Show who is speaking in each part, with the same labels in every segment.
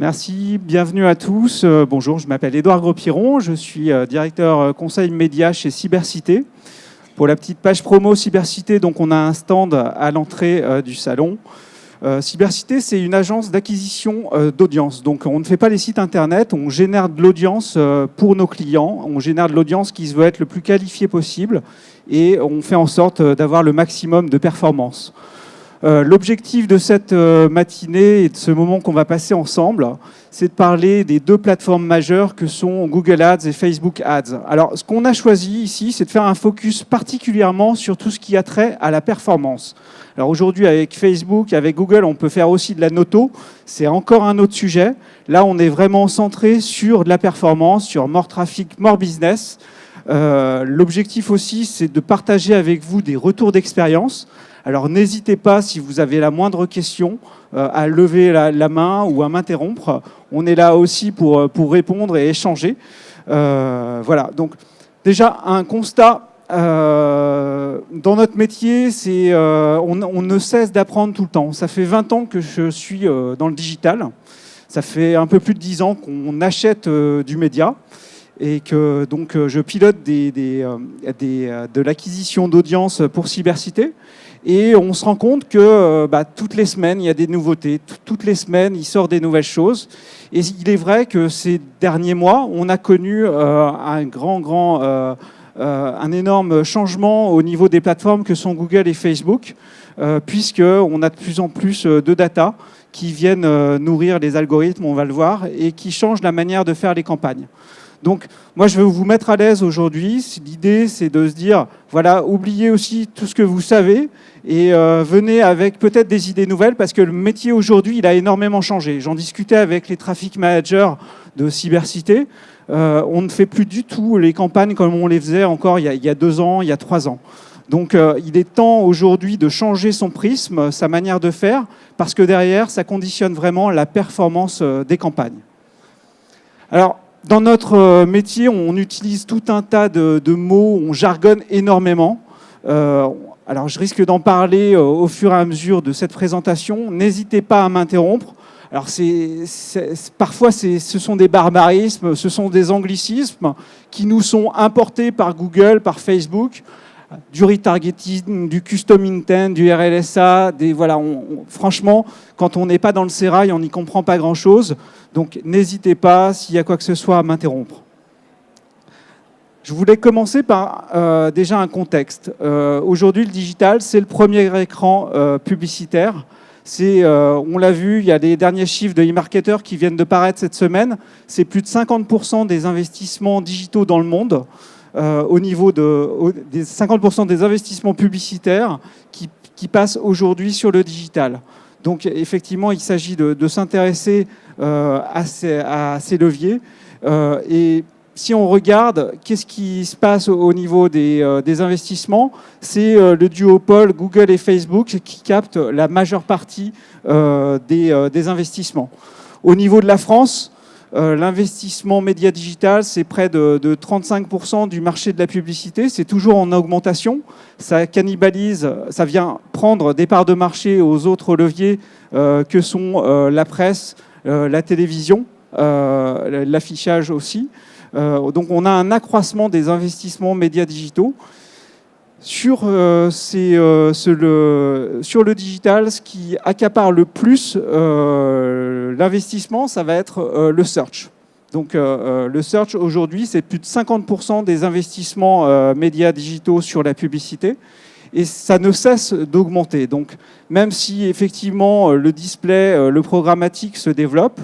Speaker 1: Merci, bienvenue à tous. Bonjour, je m'appelle Édouard Gros-Piron, je suis directeur conseil média chez Cybercité. Pour la petite page promo Cybercité, donc on a un stand à l'entrée du salon. Cybercité, c'est une agence d'acquisition d'audience. Donc on ne fait pas les sites internet, on génère de l'audience pour nos clients, on génère de l'audience qui se veut être le plus qualifiée possible et on fait en sorte d'avoir le maximum de performance. L'objectif de cette matinée et de ce moment qu'on va passer ensemble, c'est de parler des deux plateformes majeures que sont Google Ads et Facebook Ads. Alors, ce qu'on a choisi ici, c'est de faire un focus particulièrement sur tout ce qui a trait à la performance. Alors aujourd'hui, avec Facebook, avec Google, on peut faire aussi de la noto. C'est encore un autre sujet. Là, on est vraiment centré sur de la performance, sur more traffic, more business. L'objectif aussi, c'est de partager avec vous des retours d'expérience. Alors n'hésitez pas, si vous avez la moindre question, à lever la main ou à m'interrompre. On est là aussi pour répondre et échanger. Voilà, donc déjà un constat. Dans notre métier, on ne cesse d'apprendre tout le temps. Ça fait 20 ans que je suis dans le digital. Ça fait un peu plus de 10 ans qu'on achète du média et que donc je pilote de l'acquisition d'audience pour Cybercité. Et on se rend compte que toutes les semaines, il y a des nouveautés. Toutes les semaines, il sort des nouvelles choses. Et il est vrai que ces derniers mois, on a connu un énorme changement au niveau des plateformes que sont Google et Facebook, puisqu'on a de plus en plus de data qui viennent nourrir les algorithmes, on va le voir, et qui changent la manière de faire les campagnes. Donc, moi, je veux vous mettre à l'aise aujourd'hui. L'idée, c'est de se dire, voilà, oubliez aussi tout ce que vous savez et venez avec peut-être des idées nouvelles parce que le métier aujourd'hui, il a énormément changé. J'en discutais avec les traffic managers de Cybercité. On ne fait plus du tout les campagnes comme on les faisait encore il y a 2 ans, il y a 3 ans. Donc, il est temps aujourd'hui de changer son prisme, sa manière de faire, parce que derrière, ça conditionne vraiment la performance des campagnes. Alors, dans notre métier, on utilise tout un tas de mots, on jargonne énormément. Alors, je risque d'en parler au fur et à mesure de cette présentation. N'hésitez pas à m'interrompre. Alors, parfois, ce sont des barbarismes, ce sont des anglicismes qui nous sont importés par Google, par Facebook, du retargeting, du custom intent, du RLSA. Franchement, quand on n'est pas dans le sérail, on n'y comprend pas grand-chose. Donc, n'hésitez pas, s'il y a quoi que ce soit, à m'interrompre. Je voulais commencer par déjà un contexte. Aujourd'hui, le digital, c'est le premier écran publicitaire. On l'a vu, il y a des derniers chiffres de eMarketer qui viennent de paraître cette semaine. C'est plus de 50% des investissements digitaux dans le monde, au niveau des 50% des investissements publicitaires qui passent aujourd'hui sur le digital. Donc, effectivement, il s'agit de s'intéresser à ces leviers. Et si on regarde, qu'est-ce qui se passe au niveau des investissements? C'est le duopole Google et Facebook qui capte la majeure partie des investissements. Au niveau de la France, l'investissement média digital, c'est près de 35% du marché de la publicité. C'est toujours en augmentation. Ça cannibalise, ça vient prendre des parts de marché aux autres leviers que sont la presse, la télévision, l'affichage aussi. Donc on a un accroissement des investissements médias digitaux. Sur le digital, ce qui accapare le plus l'investissement, ça va être le search. Donc le search aujourd'hui, c'est plus de 50% des investissements médias digitaux sur la publicité. Et ça ne cesse d'augmenter. Donc même si effectivement le display, le programmatique se développe,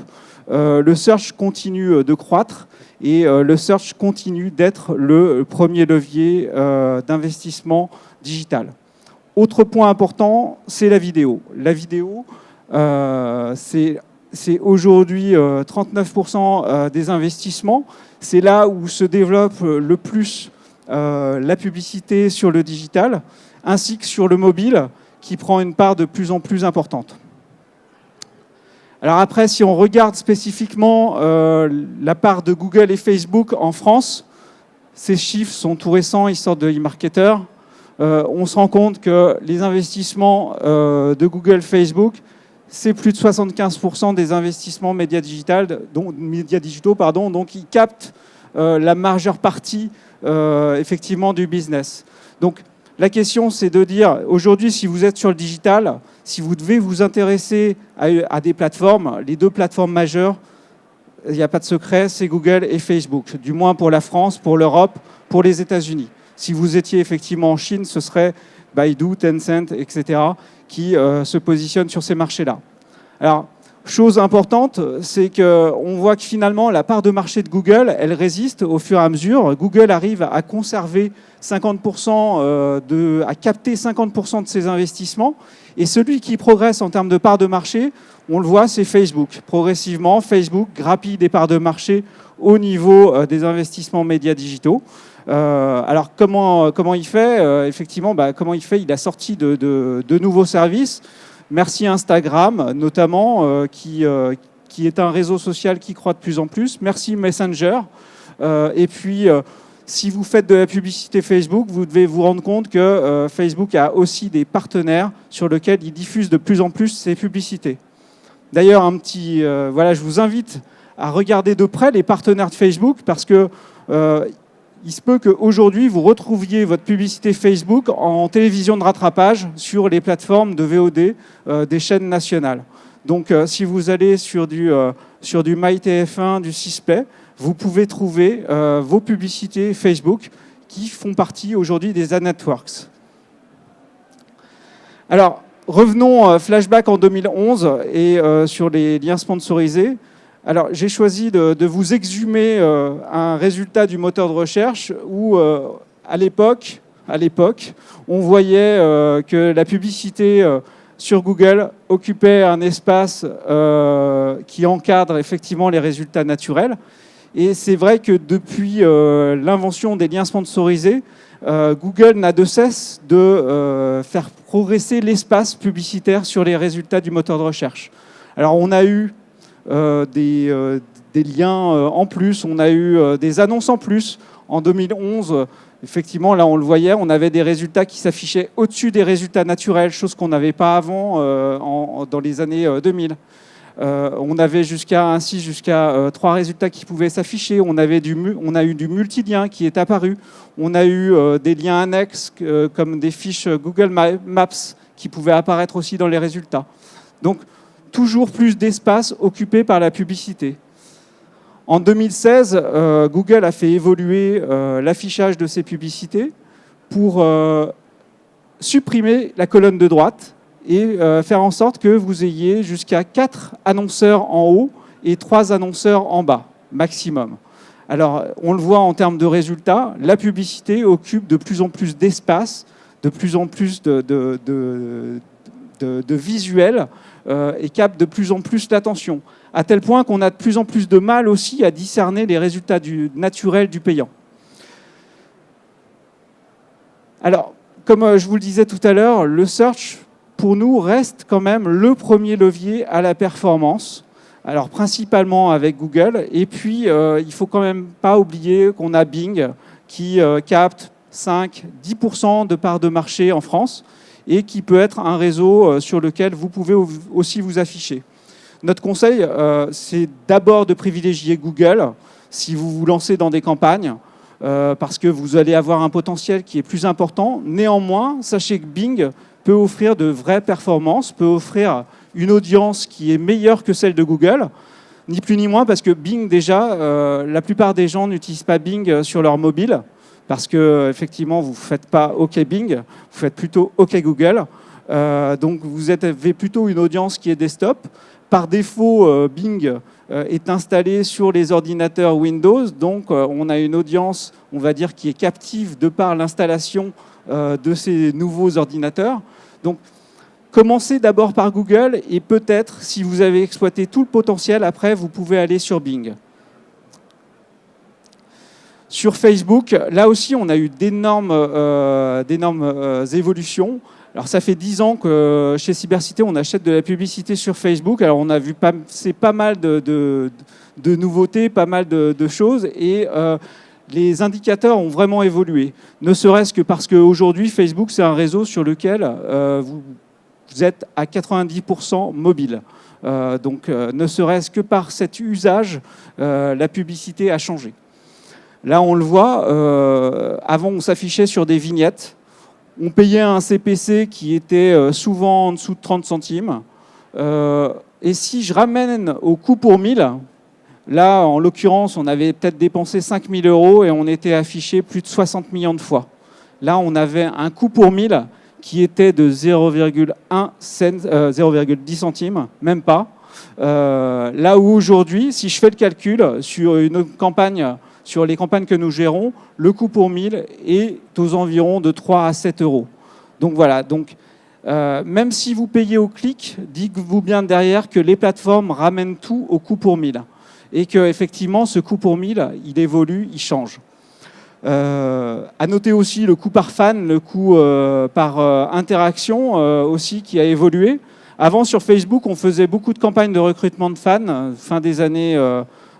Speaker 1: le search continue de croître. Et le search continue d'être le premier levier d'investissement digital. Autre point important, c'est la vidéo. La vidéo, c'est aujourd'hui 39% des investissements. C'est là où se développe le plus la publicité sur le digital, ainsi que sur le mobile, qui prend une part de plus en plus importante. Alors après, si on regarde spécifiquement la part de Google et Facebook en France, ces chiffres sont tout récents, ils sortent de eMarketer. On se rend compte que les investissements de Google, Facebook, c'est plus de 75% des investissements médias digitaux, donc ils captent la majeure partie effectivement du business. Donc la question, c'est de dire, aujourd'hui, si vous êtes sur le digital, si vous devez vous intéresser à des plateformes, les deux plateformes majeures, il n'y a pas de secret, c'est Google et Facebook, du moins pour la France, pour l'Europe, pour les États-Unis. Si vous étiez effectivement en Chine, ce serait Baidu, Tencent, etc., qui se positionnent sur ces marchés-là. Alors, chose importante, c'est qu'on voit que finalement, la part de marché de Google, elle résiste au fur et à mesure. Google arrive à conserver 50%, à capter 50% de ses investissements. Et celui qui progresse en termes de part de marché, on le voit, c'est Facebook. Progressivement, Facebook grappille des parts de marché au niveau des investissements médias digitaux. Alors, comment il fait effectivement, comment il fait? Il a sorti de nouveaux services. Merci Instagram, notamment, qui est un réseau social qui croît de plus en plus. Merci Messenger. Et puis, si vous faites de la publicité Facebook, vous devez vous rendre compte que Facebook a aussi des partenaires sur lesquels il diffuse de plus en plus ses publicités. D'ailleurs, voilà, je vous invite à regarder de près les partenaires de Facebook parce que il se peut qu'aujourd'hui, vous retrouviez votre publicité Facebook en télévision de rattrapage sur les plateformes de VOD des chaînes nationales. Donc, si vous allez sur du MyTF1, du 6play, vous pouvez trouver vos publicités Facebook qui font partie aujourd'hui des ad networks. Alors, revenons flashback en 2011 et sur les liens sponsorisés. Alors, j'ai choisi de vous exhumer un résultat du moteur de recherche où, à l'époque, on voyait que la publicité sur Google occupait un espace qui encadre effectivement les résultats naturels. Et c'est vrai que depuis l'invention des liens sponsorisés, Google n'a de cesse de faire progresser l'espace publicitaire sur les résultats du moteur de recherche. Alors, on a eu des liens en plus, on a eu des annonces en plus. En 2011, effectivement, là on le voyait, on avait des résultats qui s'affichaient au-dessus des résultats naturels, chose qu'on n'avait pas avant dans les années 2000. On avait jusqu'à 3 résultats qui pouvaient s'afficher. On a eu du multilien qui est apparu. On a eu des liens annexes comme des fiches Google Maps qui pouvaient apparaître aussi dans les résultats. Donc, toujours plus d'espace occupé par la publicité. En 2016, Google a fait évoluer l'affichage de ses publicités pour supprimer la colonne de droite et faire en sorte que vous ayez jusqu'à 4 annonceurs en haut et 3 annonceurs en bas, maximum. Alors, on le voit en termes de résultats, la publicité occupe de plus en plus d'espace, de plus en plus de visuels, et capte de plus en plus l'attention, à tel point qu'on a de plus en plus de mal aussi à discerner les résultats du naturel du payant. Alors, comme je vous le disais tout à l'heure, le search, pour nous, reste quand même le premier levier à la performance, alors principalement avec Google, et puis il ne faut quand même pas oublier qu'on a Bing qui capte 5-10% de part de marché en France, et qui peut être un réseau sur lequel vous pouvez aussi vous afficher. Notre conseil, c'est d'abord de privilégier Google si vous vous lancez dans des campagnes, parce que vous allez avoir un potentiel qui est plus important. Néanmoins, sachez que Bing peut offrir de vraies performances, peut offrir une audience qui est meilleure que celle de Google, ni plus ni moins, parce que Bing, déjà, la plupart des gens n'utilisent pas Bing sur leur mobile, parce que effectivement, vous ne faites pas OK Bing, vous faites plutôt OK Google. Donc, vous avez plutôt une audience qui est desktop. Par défaut, Bing est installé sur les ordinateurs Windows. Donc, on a une audience, on va dire, qui est captive de par l'installation de ces nouveaux ordinateurs. Donc, commencez d'abord par Google et peut-être, si vous avez exploité tout le potentiel, après, vous pouvez aller sur Bing. Sur Facebook, là aussi, on a eu d'énormes évolutions. Alors, ça fait 10 ans que chez Cybercité, on achète de la publicité sur Facebook. Alors, on a vu pas mal de nouveautés, pas mal de choses. Et les indicateurs ont vraiment évolué. Ne serait-ce que parce qu'aujourd'hui, Facebook, c'est un réseau sur lequel vous êtes à 90% mobile. Donc, ne serait-ce que par cet usage, la publicité a changé. Là, on le voit, avant, on s'affichait sur des vignettes. On payait un CPC qui était souvent en dessous de 30 centimes. Et si je ramène au coût pour 1000, là, en l'occurrence, on avait peut-être dépensé 5 000 € et on était affiché plus de 60 millions de fois. Là, on avait un coût pour 1000 qui était de 0,10 centimes, même pas. Là où aujourd'hui, si je fais le calcul sur une campagne, sur les campagnes que nous gérons, le coût pour 1000 est aux environs de 3 à 7 €. Donc voilà, donc, même si vous payez au clic, dites-vous bien derrière que les plateformes ramènent tout au coût pour 1000. Et qu'effectivement, ce coût pour 1000, il évolue, il change. À noter aussi le coût par fan, le coût par interaction aussi qui a évolué. Avant, sur Facebook, on faisait beaucoup de campagnes de recrutement de fans, fin des années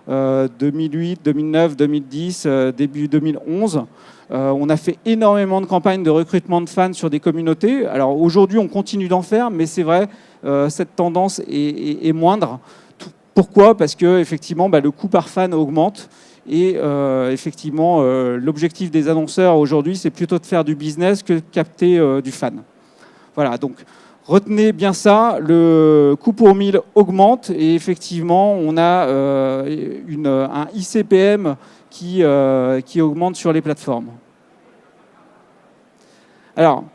Speaker 1: 2008, 2009, 2010, début 2011. On a fait énormément de campagnes de recrutement de fans sur des communautés. Alors aujourd'hui, on continue d'en faire, mais c'est vrai, cette tendance est moindre. Pourquoi ? Parce que effectivement, le coût par fan augmente. Et effectivement, l'objectif des annonceurs aujourd'hui, c'est plutôt de faire du business que de capter du fan. Voilà, donc retenez bien ça, le coût pour 1000 augmente et effectivement, on a un ICPM qui augmente sur les plateformes. Alors,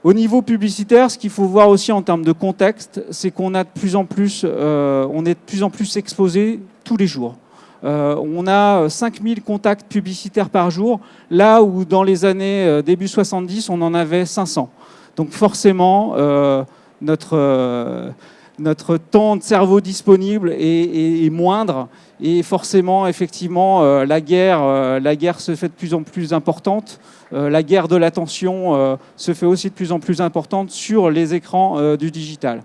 Speaker 1: au niveau publicitaire, ce qu'il faut voir aussi en termes de contexte, c'est qu'on a de plus en plus, on est de plus en plus exposé tous les jours. On a 5000 contacts publicitaires par jour, là où dans les années début 70, on en avait 500. Donc forcément, notre temps de cerveau disponible est moindre et forcément, effectivement, la guerre se fait de plus en plus importante. La guerre de l'attention se fait aussi de plus en plus importante sur les écrans du digital.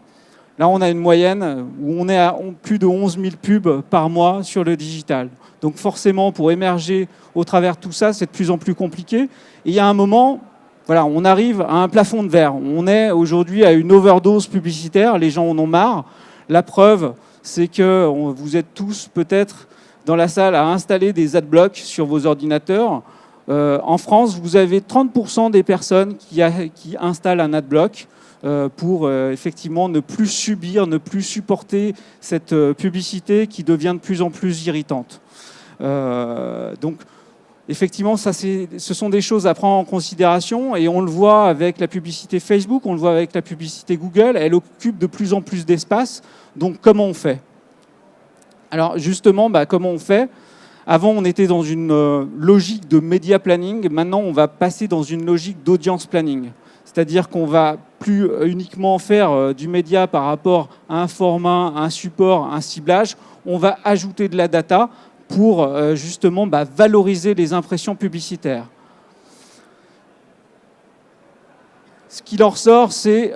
Speaker 1: Là, on a une moyenne où on est à plus de 11 000 pubs par mois sur le digital. Donc forcément, pour émerger au travers de tout ça, c'est de plus en plus compliqué. Et il y a un moment, voilà, on arrive à un plafond de verre. On est aujourd'hui à une overdose publicitaire. Les gens en ont marre. La preuve, c'est que vous êtes tous peut-être dans la salle à installer des adblocks sur vos ordinateurs. En France, vous avez 30% des personnes qui installent un adblock. Pour effectivement ne plus subir, ne plus supporter cette publicité qui devient de plus en plus irritante. Donc, effectivement, ce sont des choses à prendre en considération et on le voit avec la publicité Facebook, on le voit avec la publicité Google, elle occupe de plus en plus d'espace. Donc, comment on fait ? Alors, justement, comment on fait ? Avant, on était dans une logique de media planning. Maintenant, on va passer dans une logique d'audience planning. C'est-à-dire qu'on va plus uniquement faire du média par rapport à un format, un support, un ciblage. On va ajouter de la data pour justement valoriser les impressions publicitaires. Ce qui en ressort, c'est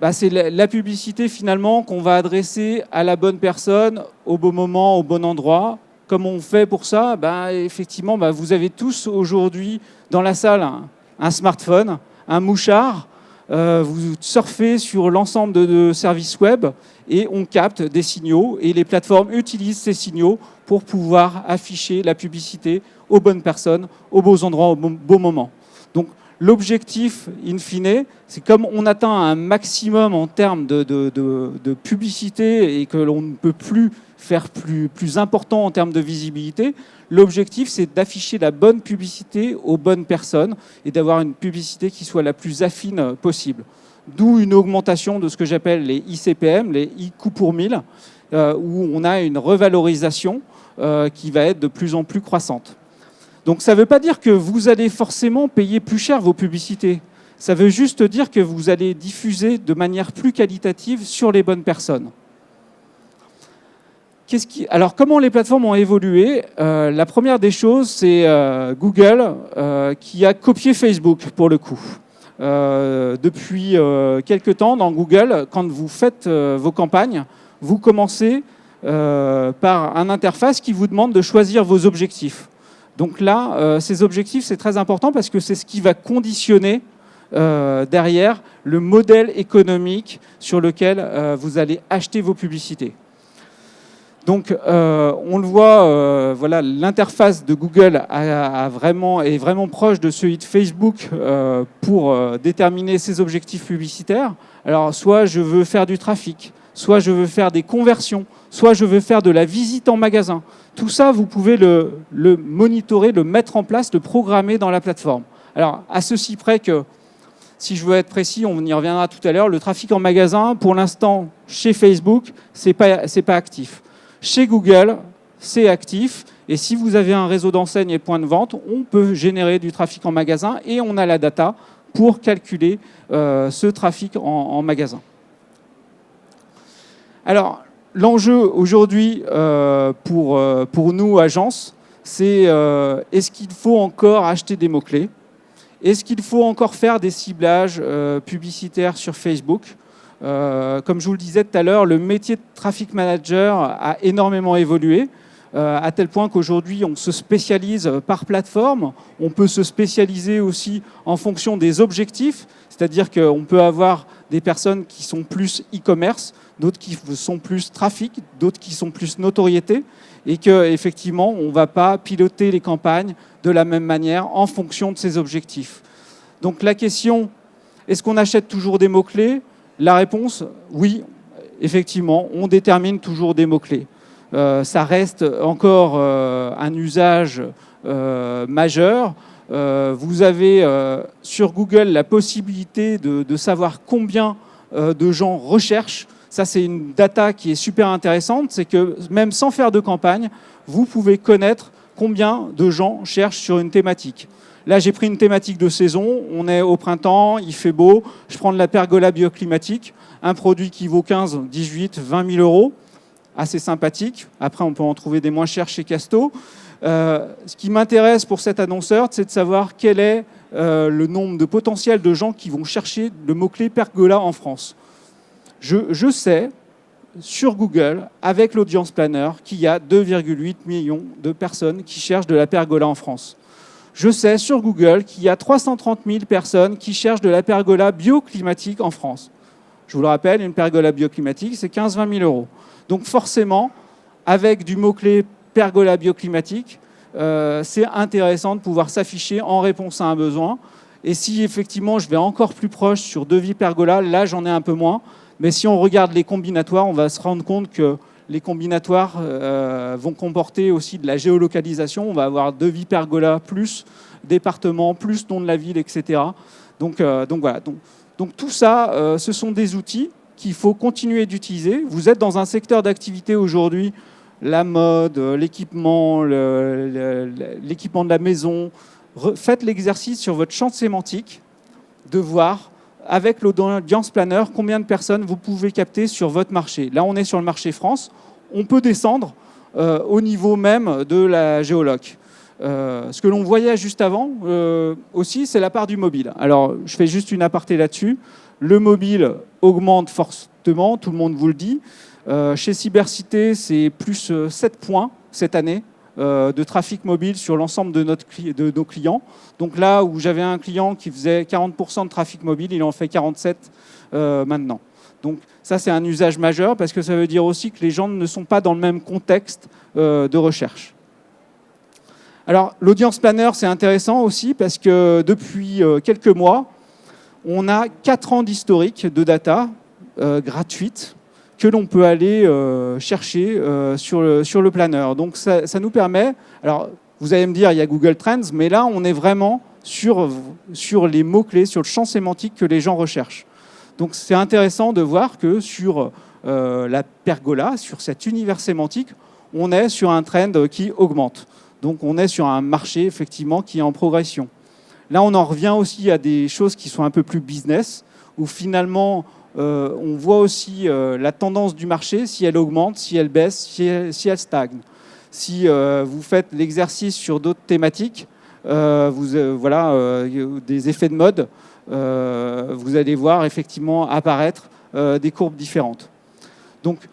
Speaker 1: la publicité finalement qu'on va adresser à la bonne personne, au bon moment, au bon endroit. Comment on fait pour ça ? Effectivement, vous avez tous aujourd'hui dans la salle un smartphone, un mouchard, vous surfez sur l'ensemble de services web et on capte des signaux et les plateformes utilisent ces signaux pour pouvoir afficher la publicité aux bonnes personnes, aux beaux endroits, au bon moment. Donc l'objectif, in fine, c'est comme on atteint un maximum en termes de publicité et que l'on ne peut plus faire plus important en termes de visibilité, l'objectif, c'est d'afficher la bonne publicité aux bonnes personnes et d'avoir une publicité qui soit la plus affine possible. D'où une augmentation de ce que j'appelle les ICPM, les I-coûts pour 1000, où on a une revalorisation qui va être de plus en plus croissante. Donc ça ne veut pas dire que vous allez forcément payer plus cher vos publicités. Ça veut juste dire que vous allez diffuser de manière plus qualitative sur les bonnes personnes. Alors, comment les plateformes ont évolué ? La première des choses, c'est Google qui a copié Facebook, pour le coup. Depuis quelques temps, dans Google, quand vous faites vos campagnes, vous commencez par une interface qui vous demande de choisir vos objectifs. Donc là, ces objectifs, c'est très important parce que c'est ce qui va conditionner derrière le modèle économique sur lequel vous allez acheter vos publicités. Donc, on le voit, voilà, l'interface de Google est vraiment proche de celui de Facebook pour déterminer ses objectifs publicitaires. Alors, soit je veux faire du trafic, soit je veux faire des conversions, soit je veux faire de la visite en magasin. Tout ça, vous pouvez le monitorer, le mettre en place, le programmer dans la plateforme. Alors, à ceci près que, si je veux être précis, on y reviendra tout à l'heure, le trafic en magasin, pour l'instant, chez Facebook, c'est pas actif. Chez Google, c'est actif. Et si vous avez un réseau d'enseignes et points de vente, on peut générer du trafic en magasin et on a la data pour calculer ce trafic en magasin. Alors, l'enjeu aujourd'hui pour nous, agences, c'est est-ce qu'il faut encore acheter des mots-clés? Est-ce qu'il faut encore faire des ciblages publicitaires sur Facebook? Comme je vous le disais tout à l'heure, le métier de traffic manager a énormément évolué, à tel point qu'aujourd'hui, on se spécialise par plateforme. On peut se spécialiser aussi en fonction des objectifs, c'est-à-dire qu'on peut avoir des personnes qui sont plus e-commerce, d'autres qui sont plus trafic, d'autres qui sont plus notoriété, et qu'effectivement, on ne va pas piloter les campagnes de la même manière en fonction de ces objectifs. Donc la question, est-ce qu'on achète toujours des mots-clés? La réponse, oui, effectivement, on détermine toujours des mots-clés. Ça reste encore un usage majeur. Vous avez sur Google la possibilité de savoir combien de gens recherchent. Ça, c'est une data qui est super intéressante. C'est que même sans faire de campagne, vous pouvez connaître combien de gens cherchent sur une thématique. Là, j'ai pris une thématique de saison. On est au printemps, il fait beau. Je prends de la pergola bioclimatique, un produit qui vaut 15, 18, 20 000 euros. Assez sympathique. Après, on peut en trouver des moins chers chez Casto. Ce qui m'intéresse pour cet annonceur, c'est de savoir quel est le nombre de potentiels de gens qui vont chercher le mot-clé pergola en France. Je sais, sur Google, avec l'Audience Planner, qu'il y a 2,8 millions de personnes qui cherchent de la pergola en France. Je sais sur Google qu'il y a 330 000 personnes qui cherchent de la pergola bioclimatique en France. Je vous le rappelle, une pergola bioclimatique, c'est 15-20 000 euros. Donc forcément, avec du mot-clé pergola bioclimatique, c'est intéressant de pouvoir s'afficher en réponse à un besoin. Et si effectivement je vais encore plus proche sur devis pergola, là j'en ai un peu moins. Mais si on regarde les combinatoires, on va se rendre compte que les combinatoires vont comporter aussi de la géolocalisation. On va avoir devis pergola plus département, plus nom de la ville, etc. Donc voilà. Donc tout ça, ce sont des outils qu'il faut continuer d'utiliser. Vous êtes dans un secteur d'activité aujourd'hui, la mode, l'équipement, l'équipement de la maison. Faites l'exercice sur votre champ sémantique de voir, avec l'Audience Planner, combien de personnes vous pouvez capter sur votre marché. Là, on est sur le marché France. On peut descendre au niveau même de la géoloc. Ce que l'on voyait juste avant aussi, c'est la part du mobile. Alors, je fais juste une aparté là-dessus. Le mobile augmente fortement, tout le monde vous le dit. Chez Cybercité, c'est plus 7 points cette année de trafic mobile sur l'ensemble de nos clients. Donc là où j'avais un client qui faisait 40% de trafic mobile, il en fait 47 maintenant. Donc ça, c'est un usage majeur parce que ça veut dire aussi que les gens ne sont pas dans le même contexte de recherche. Alors, l'Audience Planner, c'est intéressant aussi parce que depuis quelques mois, on a 4 ans d'historique de data gratuite que l'on peut aller chercher sur le planner. Donc, ça nous permet... Alors, vous allez me dire, il y a Google Trends, mais là, on est vraiment sur les mots-clés, sur le champ sémantique que les gens recherchent. Donc, c'est intéressant de voir que sur la pergola, sur cet univers sémantique, on est sur un trend qui augmente. Donc, on est sur un marché, effectivement, qui est en progression. Là, on en revient aussi à des choses qui sont un peu plus business, où finalement, on voit aussi la tendance du marché, si elle augmente, si elle baisse, si elle stagne. Si vous faites l'exercice sur d'autres thématiques, voilà, des effets de mode, vous allez voir effectivement apparaître des courbes différentes. Donc,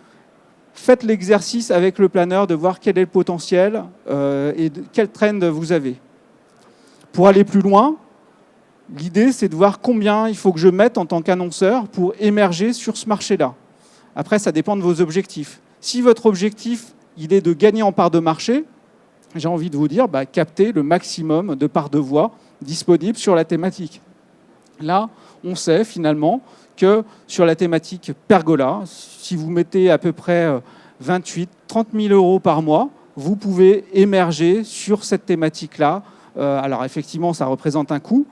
Speaker 1: faites l'exercice avec le planeur de voir quel est le potentiel et quel trend vous avez. Pour aller plus loin, L'idée, c'est de voir combien il faut que je mette en tant qu'annonceur pour émerger sur ce marché-là. Après, ça dépend de vos objectifs. Si votre objectif, il est de gagner en part de marché, j'ai envie de vous dire, captez le maximum de parts de voix disponibles sur la thématique. Là, on sait finalement que sur la thématique Pergola, si vous mettez à peu près 28 30 000 euros par mois, vous pouvez émerger sur cette thématique-là. Alors effectivement, ça représente un coût.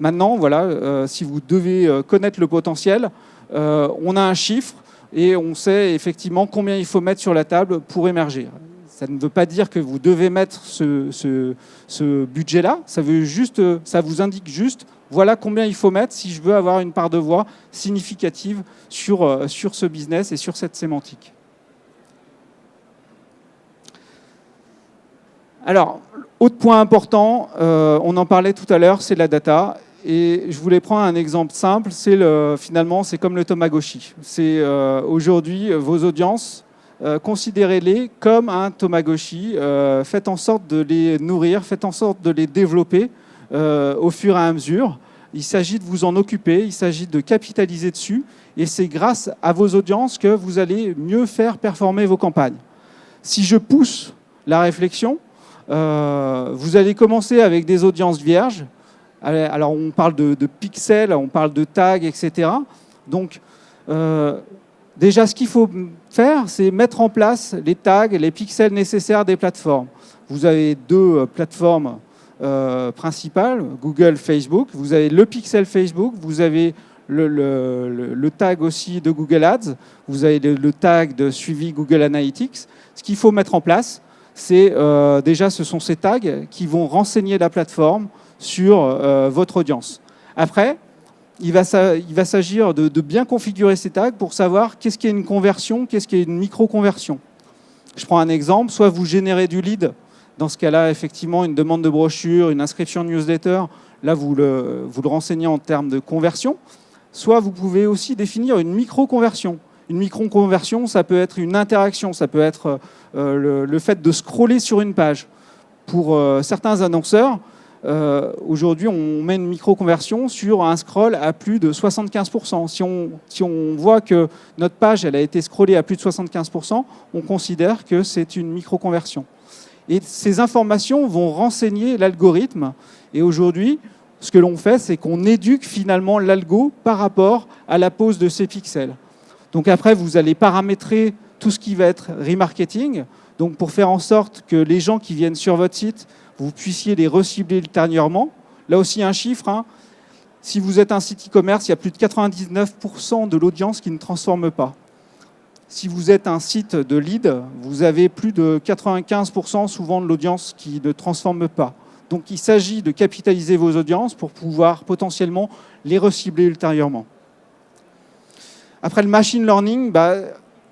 Speaker 1: Maintenant, voilà, si vous devez connaître le potentiel, on a un chiffre et on sait effectivement combien il faut mettre sur la table pour émerger. Ça ne veut pas dire que vous devez mettre ce budget-là, ça vous indique juste voilà combien il faut mettre si je veux avoir une part de voix significative sur ce business et sur cette sémantique. Alors, autre point important, on en parlait tout à l'heure, c'est la data. Et je voulais prendre un exemple simple, finalement, c'est comme le Tamagotchi. C'est aujourd'hui vos audiences, considérez-les comme un Tamagotchi, faites en sorte de les nourrir, faites en sorte de les développer au fur et à mesure. Il s'agit de vous en occuper, il s'agit de capitaliser dessus, et c'est grâce à vos audiences que vous allez mieux faire performer vos campagnes. Si je pousse la réflexion, vous allez commencer avec des audiences vierges. Alors on parle de pixels, on parle de tags, etc. Donc déjà ce qu'il faut faire, c'est mettre en place les tags, les pixels nécessaires des plateformes. Vous avez deux plateformes principales, Google, Facebook. Vous avez le pixel Facebook, vous avez le tag aussi de Google Ads, vous avez le tag de suivi Google Analytics. Ce qu'il faut mettre en place, c'est déjà ce sont ces tags qui vont renseigner la plateforme sur votre audience. Après, il va s'agir de bien configurer ces tags pour savoir qu'est-ce qui est une conversion, qu'est-ce qui est une micro-conversion. Je prends un exemple, soit vous générez du lead, dans ce cas-là, effectivement, une demande de brochure, une inscription newsletter, là, vous le renseignez en termes de conversion, soit vous pouvez aussi définir une micro-conversion. Une micro-conversion, ça peut être une interaction, ça peut être le fait de scroller sur une page. Pour certains annonceurs, aujourd'hui, on met une micro-conversion sur un scroll à plus de 75%. Si on voit que notre page elle a été scrollée à plus de 75%, on considère que c'est une micro-conversion. Et ces informations vont renseigner l'algorithme. Et aujourd'hui, ce que l'on fait, c'est qu'on éduque finalement l'algo par rapport à la pose de ces pixels. Donc après, vous allez paramétrer tout ce qui va être remarketing, donc pour faire en sorte que les gens qui viennent sur votre site, vous puissiez les recibler ultérieurement. Là aussi, un chiffre. Si vous êtes un site e-commerce, il y a plus de 99% de l'audience qui ne transforme pas. Si vous êtes un site de lead, vous avez plus de 95% souvent de l'audience qui ne transforme pas. Donc il s'agit de capitaliser vos audiences pour pouvoir potentiellement les recibler ultérieurement. Après le machine learning,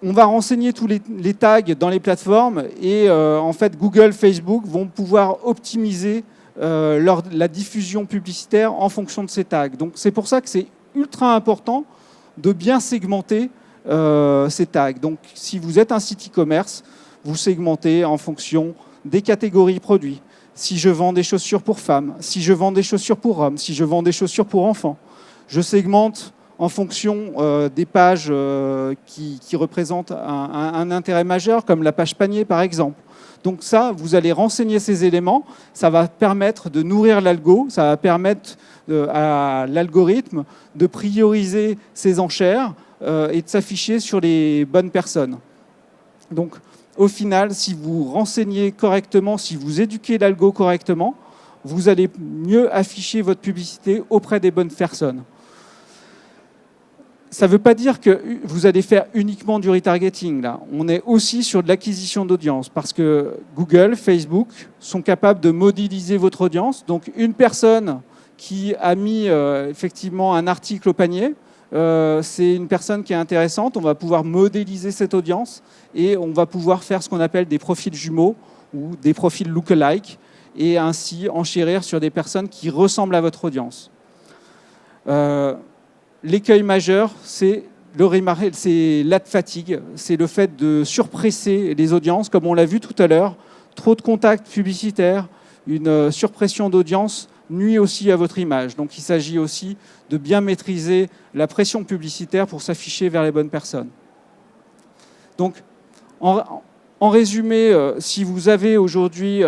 Speaker 1: on va renseigner tous les tags dans les plateformes et en fait Google, Facebook vont pouvoir optimiser la diffusion publicitaire en fonction de ces tags. Donc c'est pour ça que c'est ultra important de bien segmenter ces tags. Donc si vous êtes un site e-commerce, vous segmentez en fonction des catégories produits. Si je vends des chaussures pour femmes, si je vends des chaussures pour hommes, si je vends des chaussures pour enfants, je segmente en fonction des pages qui représentent un intérêt majeur, comme la page panier par exemple. Donc ça, vous allez renseigner ces éléments, ça va permettre de nourrir l'algo, ça va permettre à l'algorithme de prioriser ses enchères et de s'afficher sur les bonnes personnes. Donc au final, si vous renseignez correctement, si vous éduquez l'algo correctement, vous allez mieux afficher votre publicité auprès des bonnes personnes. Ça ne veut pas dire que vous allez faire uniquement du retargeting. Là. On est aussi sur de l'acquisition d'audience parce que Google, Facebook sont capables de modéliser votre audience. Donc une personne qui a mis effectivement un article au panier, c'est une personne qui est intéressante. On va pouvoir modéliser cette audience et on va pouvoir faire ce qu'on appelle des profils jumeaux ou des profils look-alike et ainsi enchérir sur des personnes qui ressemblent à votre audience. L'écueil majeur, c'est l'ad fatigue, c'est le fait de surpresser les audiences, comme on l'a vu tout à l'heure. Trop de contacts publicitaires, une surpression d'audience nuit aussi à votre image. Donc il s'agit aussi de bien maîtriser la pression publicitaire pour s'afficher vers les bonnes personnes. Donc en résumé, si vous avez aujourd'hui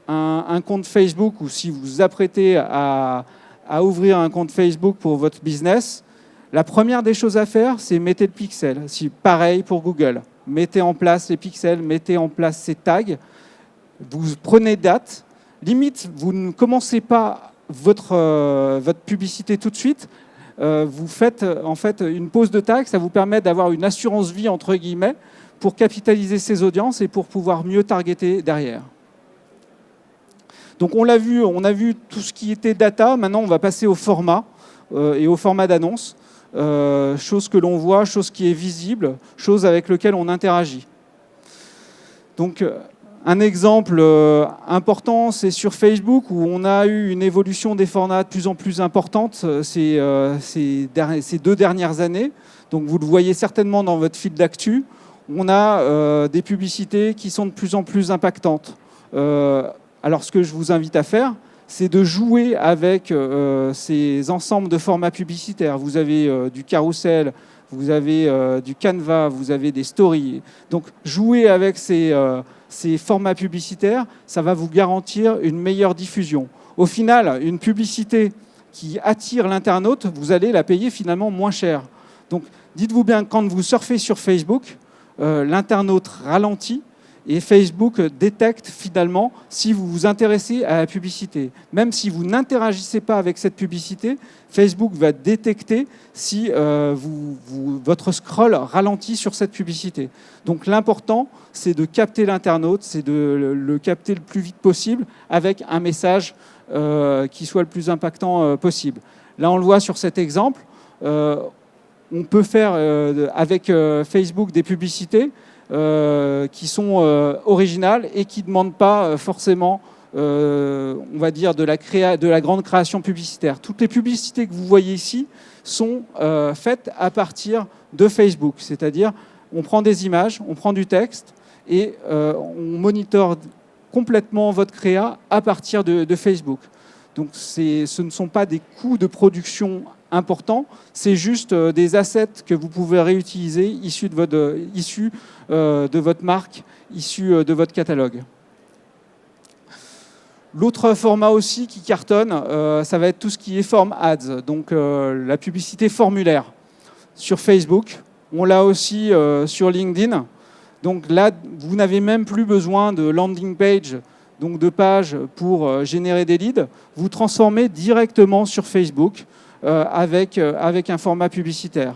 Speaker 1: un compte Facebook ou si vous vous apprêtez à ouvrir un compte Facebook pour votre business, la première des choses à faire, c'est mettez le pixel. Pareil pour Google. Mettez en place les pixels, mettez en place ces tags. Vous prenez date. Limite, vous ne commencez pas votre publicité tout de suite. Vous faites en fait une pause de tag. Ça vous permet d'avoir une assurance vie, entre guillemets, pour capitaliser ces audiences et pour pouvoir mieux targeter derrière. Donc on a vu tout ce qui était data. Maintenant, on va passer au format et au format d'annonce. Chose que l'on voit, chose qui est visible, chose avec laquelle on interagit. Donc, un exemple important, c'est sur Facebook, où on a eu une évolution des formats de plus en plus importante ces 2 dernières années. Donc, vous le voyez certainement dans votre fil d'actu. On a des publicités qui sont de plus en plus impactantes. Alors, ce que je vous invite à faire, c'est de jouer avec ces ensembles de formats publicitaires. Vous avez du carrousel, vous avez du Canva, vous avez des stories. Donc, jouer avec ces formats publicitaires, ça va vous garantir une meilleure diffusion. Au final, une publicité qui attire l'internaute, vous allez la payer finalement moins cher. Donc, dites-vous bien, quand vous surfez sur Facebook, l'internaute ralentit, et Facebook détecte finalement si vous vous intéressez à la publicité. Même si vous n'interagissez pas avec cette publicité, Facebook va détecter si votre scroll ralentit sur cette publicité. Donc l'important, c'est de capter l'internaute, c'est de le capter le plus vite possible avec un message qui soit le plus impactant possible. Là, on le voit sur cet exemple. On peut faire avec Facebook des publicités qui sont originales et qui ne demandent pas forcément, on va dire, de la grande création publicitaire. Toutes les publicités que vous voyez ici sont faites à partir de Facebook. C'est-à-dire, on prend des images, on prend du texte et on monitore complètement votre créa à partir de Facebook. Donc, ce ne sont pas des coûts de production importants, c'est juste des assets que vous pouvez réutiliser issus de votre marque, issus de votre catalogue. L'autre format aussi qui cartonne, ça va être tout ce qui est form ads, donc la publicité formulaire sur Facebook. On l'a aussi sur LinkedIn. Donc là, vous n'avez même plus besoin de landing page, donc de pages pour générer des leads. Vous transformez directement sur Facebook avec un format publicitaire.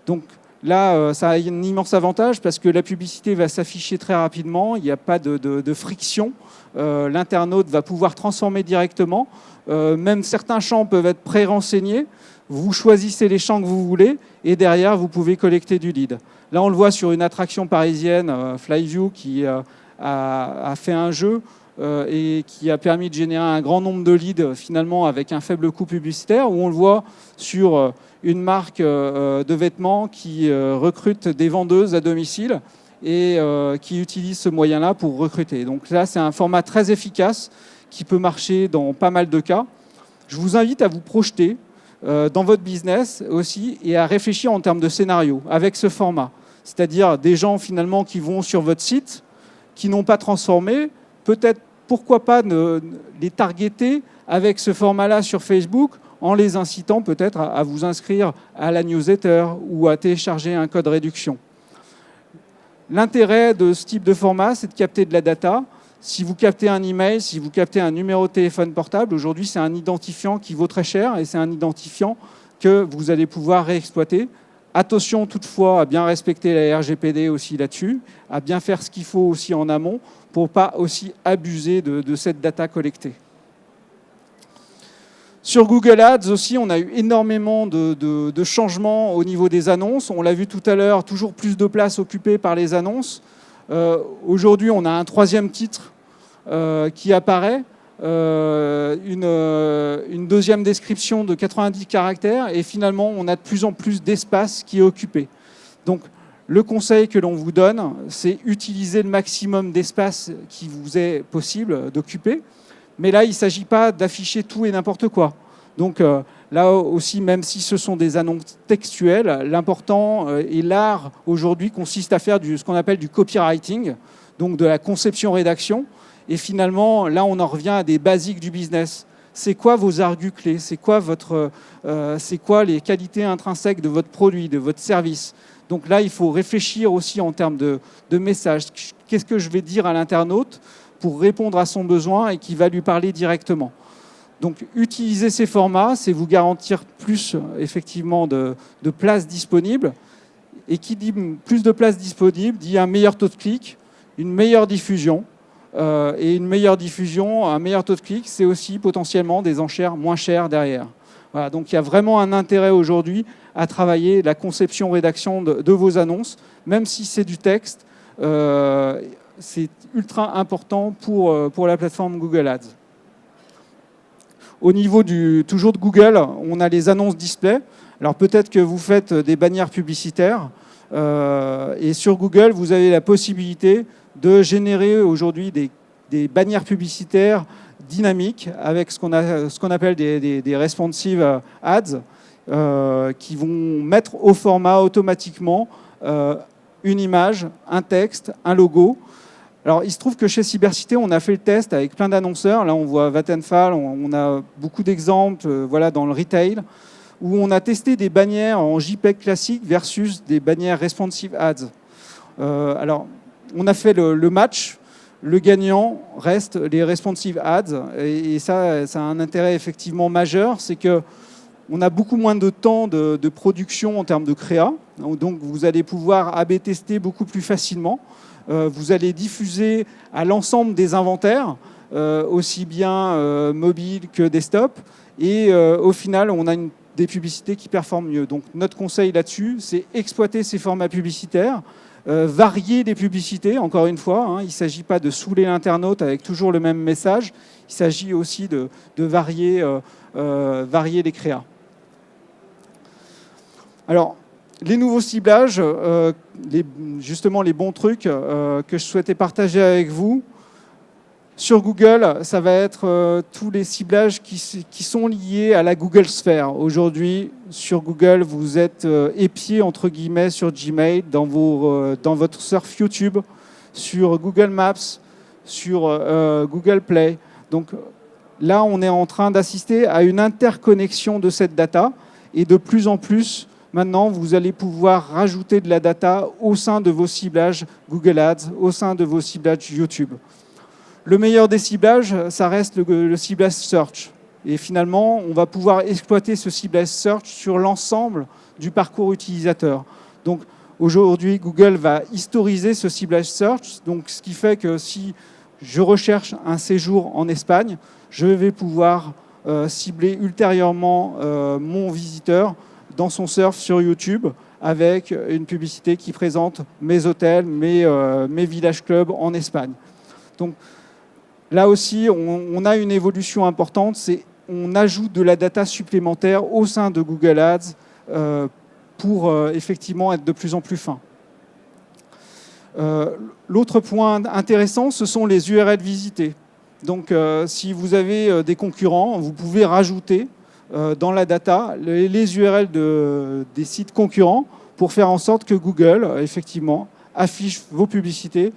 Speaker 1: Donc là, ça a un immense avantage parce que la publicité va s'afficher très rapidement, il n'y a pas de friction. L'internaute va pouvoir transformer directement. Même certains champs peuvent être pré-renseignés. Vous choisissez les champs que vous voulez et derrière, vous pouvez collecter du lead. Là, on le voit sur une attraction parisienne, Flyview, qui a fait un jeu et qui a permis de générer un grand nombre de leads finalement avec un faible coût publicitaire, où on le voit sur une marque de vêtements qui recrute des vendeuses à domicile et qui utilise ce moyen-là pour recruter. Donc là, c'est un format très efficace qui peut marcher dans pas mal de cas. Je vous invite à vous projeter dans votre business aussi et à réfléchir en termes de scénario avec ce format. C'est-à-dire des gens finalement qui vont sur votre site, qui n'ont pas transformé, peut-être pourquoi pas les targeter avec ce format-là sur Facebook en les incitant peut-être à vous inscrire à la newsletter ou à télécharger un code réduction. L'intérêt de ce type de format, c'est de capter de la data. Si vous captez un email, si vous captez un numéro de téléphone portable, aujourd'hui c'est un identifiant qui vaut très cher et c'est un identifiant que vous allez pouvoir réexploiter. Attention toutefois à bien respecter la RGPD aussi là-dessus, à bien faire ce qu'il faut aussi en amont pour ne pas aussi abuser de cette data collectée. Sur Google Ads aussi, on a eu énormément de changements au niveau des annonces. On l'a vu tout à l'heure, toujours plus de place occupée par les annonces. Aujourd'hui, on a un troisième titre qui apparaît, une deuxième description de 90 caractères et finalement, on a de plus en plus d'espace qui est occupé. Donc, le conseil que l'on vous donne, c'est utiliser le maximum d'espace qui vous est possible d'occuper, Mais là, il ne s'agit pas d'afficher tout et n'importe quoi. Donc là aussi, même si ce sont des annonces textuelles, l'important et l'art aujourd'hui consiste à faire ce qu'on appelle du copywriting, donc de la conception-rédaction. Et finalement, là, on en revient à des basiques du business. C'est quoi vos argus clés? C'est quoi les qualités intrinsèques de votre produit, de votre service? Donc là, il faut réfléchir aussi en termes de messages. Qu'est-ce que je vais dire à l'internaute pour répondre à son besoin et qui va lui parler directement? Donc, utiliser ces formats, c'est vous garantir plus, effectivement, de places disponibles. Et qui dit plus de places disponibles dit un meilleur taux de clic, une meilleure diffusion. Et une meilleure diffusion, un meilleur taux de clic, c'est aussi potentiellement des enchères moins chères derrière. Voilà, donc il y a vraiment un intérêt aujourd'hui à travailler la conception-rédaction de vos annonces, même si c'est du texte, c'est ultra important pour la plateforme Google Ads. Au niveau toujours de Google, on a les annonces display. Alors peut-être que vous faites des bannières publicitaires, et sur Google, vous avez la possibilité de générer aujourd'hui des bannières publicitaires dynamiques avec ce qu'on appelle des responsive ads qui vont mettre au format automatiquement une image, un texte, un logo. Alors, il se trouve que chez Cybercité, on a fait le test avec plein d'annonceurs. Là, on voit Vattenfall, on a beaucoup d'exemples voilà, dans le retail, où on a testé des bannières en JPEG classique versus des bannières responsive ads. Alors, on a fait le match. Le gagnant reste les responsive ads. Et ça a un intérêt effectivement majeur. C'est qu'on a beaucoup moins de temps de production en termes de créa. Donc, vous allez pouvoir A/B tester beaucoup plus facilement. Vous allez diffuser à l'ensemble des inventaires, aussi bien mobile que desktop. Et au final, on a des publicités qui performent mieux. Donc, notre conseil là-dessus, c'est exploiter ces formats publicitaires. Varier les publicités, encore une fois, hein, il ne s'agit pas de saouler l'internaute avec toujours le même message, il s'agit aussi de varier les créas. Alors, les nouveaux ciblages, justement les bons trucs que je souhaitais partager avec vous, sur Google, ça va être tous les ciblages qui sont liés à la Google Sphere. Aujourd'hui, sur Google, vous êtes épié, entre guillemets, sur Gmail, dans votre surf YouTube, sur Google Maps, sur Google Play. Donc là, on est en train d'assister à une interconnexion de cette data. Et de plus en plus, maintenant, vous allez pouvoir rajouter de la data au sein de vos ciblages Google Ads, au sein de vos ciblages YouTube. Le meilleur des ciblages, ça reste le ciblage search. Et finalement, on va pouvoir exploiter ce ciblage search sur l'ensemble du parcours utilisateur. Donc aujourd'hui, Google va historiser ce ciblage search. Donc, ce qui fait que si je recherche un séjour en Espagne, je vais pouvoir cibler ultérieurement mon visiteur dans son surf sur YouTube avec une publicité qui présente mes hôtels, mes villages clubs en Espagne. Donc, là aussi, on a une évolution importante, c'est on ajoute de la data supplémentaire au sein de Google Ads pour effectivement être de plus en plus fin. L'autre point intéressant, ce sont les URL visités. Donc, si vous avez des concurrents, vous pouvez rajouter dans la data les URL des sites concurrents pour faire en sorte que Google, effectivement, affiche vos publicités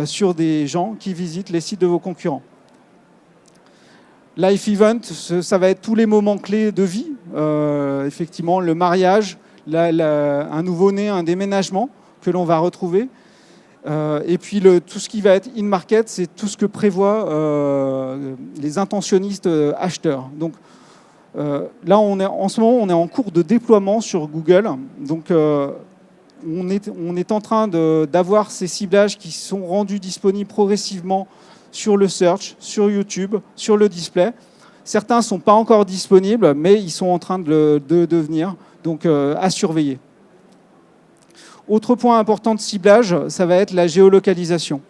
Speaker 1: sur des gens qui visitent les sites de vos concurrents. Life Event, ça va être tous les moments clés de vie. Effectivement, le mariage, un nouveau-né, un déménagement que l'on va retrouver. Et puis tout ce qui va être in-market, c'est tout ce que prévoient les intentionnistes acheteurs. Donc là, en ce moment, on est en cours de déploiement sur Google. Donc on est en train d'avoir ces ciblages qui sont rendus disponibles progressivement sur le search, sur YouTube, sur le display. Certains ne sont pas encore disponibles, mais ils sont en train de devenir, donc à surveiller. Autre point important de ciblage, ça va être la géolocalisation.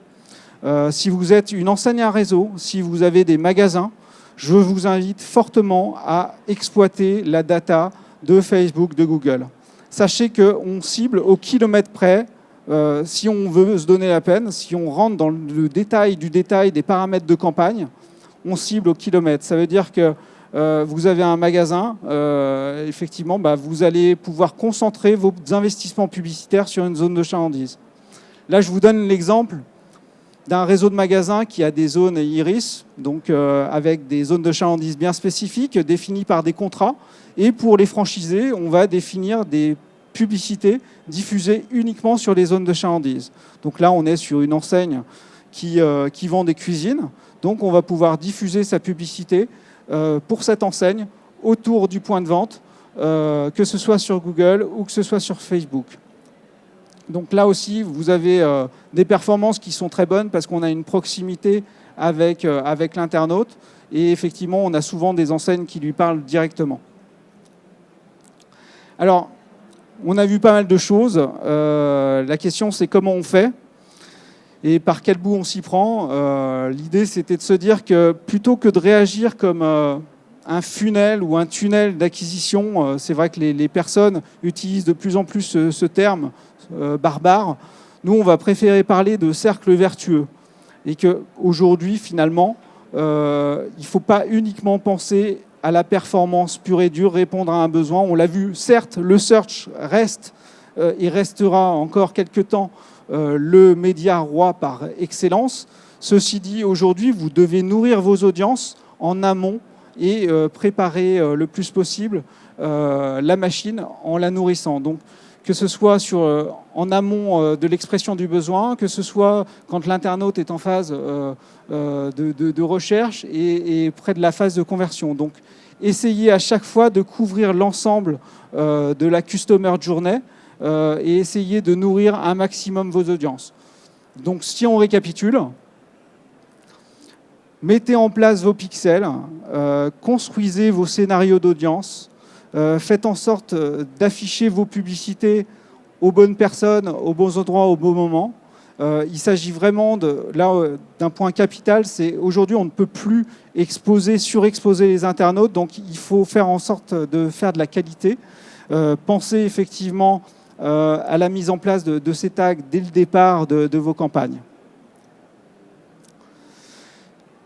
Speaker 1: Si vous êtes une enseigne à réseau, si vous avez des magasins, je vous invite fortement à exploiter la data de Facebook, de Google. Sachez qu'on cible au kilomètre près, si on veut se donner la peine, si on rentre dans le détail du détail des paramètres de campagne, on cible au kilomètre. Ça veut dire que vous avez un magasin, effectivement, vous allez pouvoir concentrer vos investissements publicitaires sur une zone de chalandise. Là, je vous donne l'exemple d'un réseau de magasins qui a des zones iris, donc avec des zones de chalandise bien spécifiques, définies par des contrats. Et pour les franchisés, on va définir des publicités diffusées uniquement sur les zones de chalandise. Donc là, on est sur une enseigne qui vend des cuisines. Donc on va pouvoir diffuser sa publicité pour cette enseigne autour du point de vente, que ce soit sur Google ou que ce soit sur Facebook. Donc là aussi, vous avez des performances qui sont très bonnes parce qu'on a une proximité avec l'internaute et effectivement, on a souvent des enseignes qui lui parlent directement. Alors, on a vu pas mal de choses. La question, c'est comment on fait et par quel bout on s'y prend. L'idée, c'était de se dire que plutôt que de réagir comme un funnel ou un tunnel d'acquisition, c'est vrai que les personnes utilisent de plus en plus ce terme barbare. Nous, on va préférer parler de cercle vertueux. Et qu'aujourd'hui, finalement, il ne faut pas uniquement penser à la performance pure et dure, répondre à un besoin. On l'a vu, certes, le search reste et restera encore quelques temps le média roi par excellence. Ceci dit, aujourd'hui, vous devez nourrir vos audiences en amont et préparer le plus possible la machine en la nourrissant. Donc, que ce soit en amont de l'expression du besoin, que ce soit quand l'internaute est en phase de recherche et près de la phase de conversion. Donc, essayez à chaque fois de couvrir l'ensemble de la customer journey et essayez de nourrir un maximum vos audiences. Donc, si on récapitule, mettez en place vos pixels, construisez vos scénarios d'audience, faites en sorte d'afficher vos publicités aux bonnes personnes, aux bons endroits, au bon moment. Il s'agit vraiment d'un point capital, c'est aujourd'hui on ne peut plus surexposer les internautes, donc il faut faire en sorte de faire de la qualité. Pensez effectivement à la mise en place de ces tags dès le départ de vos campagnes.